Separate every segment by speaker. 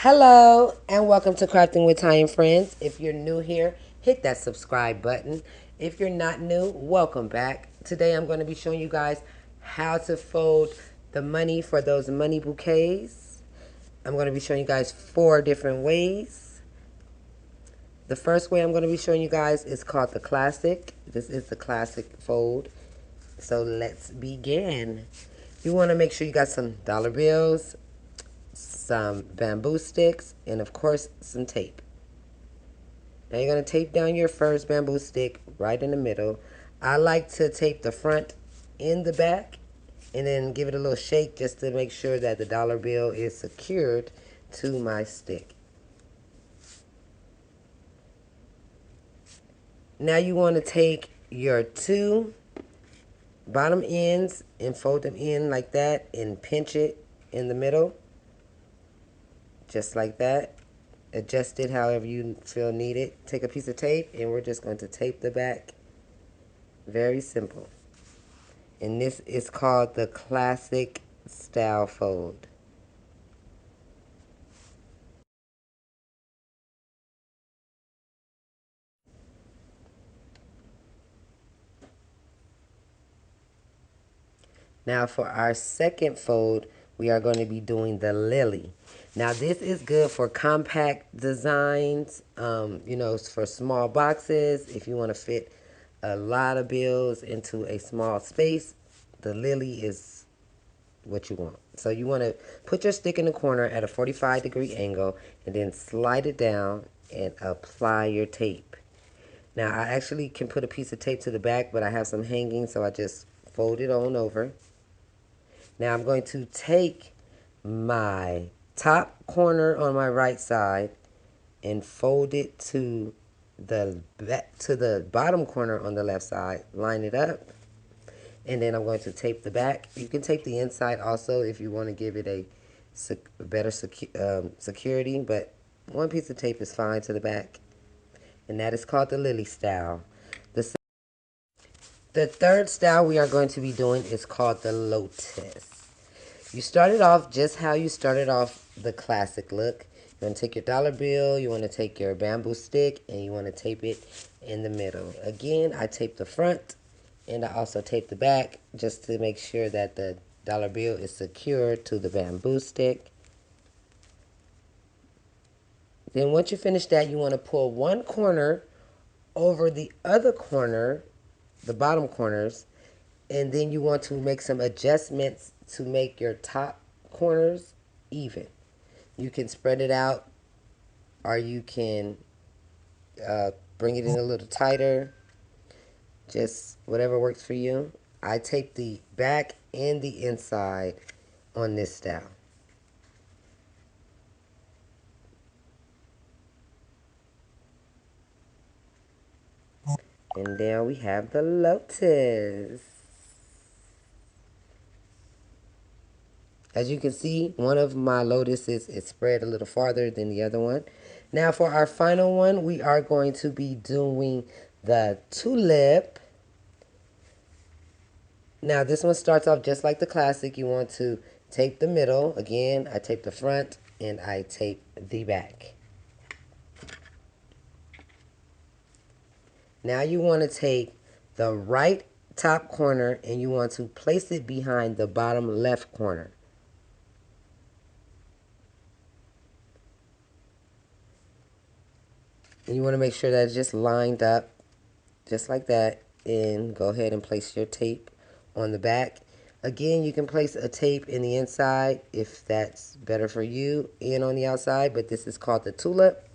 Speaker 1: Hello and welcome to Crafting with Ty and Friends. If you're new here, hit that subscribe button. If you're not new, welcome back. Today I'm going to be showing you guys how to fold the money for those money bouquets. I'm going to be showing you guys 4 different ways. The first way I'm going to be showing you guys is called the classic. This is the classic fold. So let's begin. You want to make sure you got some dollar bills, some bamboo sticks, and of course some tape. Now you're going to tape down your first bamboo stick right in the middle. I like to tape the front and the back and then give it a little shake just to make sure that the dollar bill is secured to my stick. Now you want to take your 2 bottom ends and fold them in like that and pinch it in the middle. Just like that. Adjust it however you feel needed. Take a piece of tape and we're just going to tape the back. Very simple. And this is called the classic style fold. Now for our second fold, we are going to be doing the lily. Now this is good for compact designs, for small boxes. If you want to fit a lot of bills into a small space, the lily is what you want. So you want to put your stick in the corner at a 45-degree angle and then slide it down and apply your tape. Now I actually can put a piece of tape to the back, but I have some hanging, so I just fold it on over. Now I'm going to take my top corner on my right side and fold it to the bottom corner on the left side. Line it up, and then I'm going to tape the back. You can tape the inside also if you want to give it a better security, but 1 piece of tape is fine to the back, and that is called the lily style. The third style we are going to be doing is called the lotus. You started off just how you started off the classic look. You want to take your dollar bill, you want to take your bamboo stick, and you want to tape it in the middle. Again, I tape the front and I also tape the back just to make sure that the dollar bill is secured to the bamboo stick. Then once you finish that, you want to pull one corner over the other corner, the bottom corners, and then you want to make some adjustments to make your top corners even. You can spread it out, or you can bring it in a little tighter, just whatever works for you. I tape the back and the inside on this style. And there we have the lotus. As you can see, one of my lotuses is spread a little farther than the other one. Now for our final one, we are going to be doing the tulip. Now this one starts off just like the classic. You want to tape the middle. Again, I tape the front and I tape the back. Now you want to take the right top corner and you want to place it behind the bottom left corner. And you want to make sure that it's just lined up just like that, and go ahead and place your tape on the back. Again, you can place a tape in the inside if that's better for you, and on the outside, but this is called the tulip.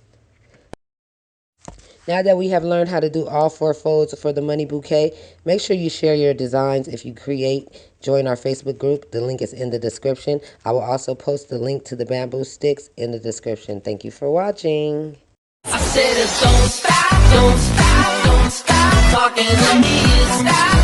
Speaker 1: Now that we have learned how to do all 4 folds for the money bouquet, make sure you share your designs. If you create, join our Facebook group. The link is in the description. I will also post the link to the bamboo sticks in the description. Thank you for watching.
Speaker 2: I said, don't stop, don't stop, don't stop talking to me. Stop.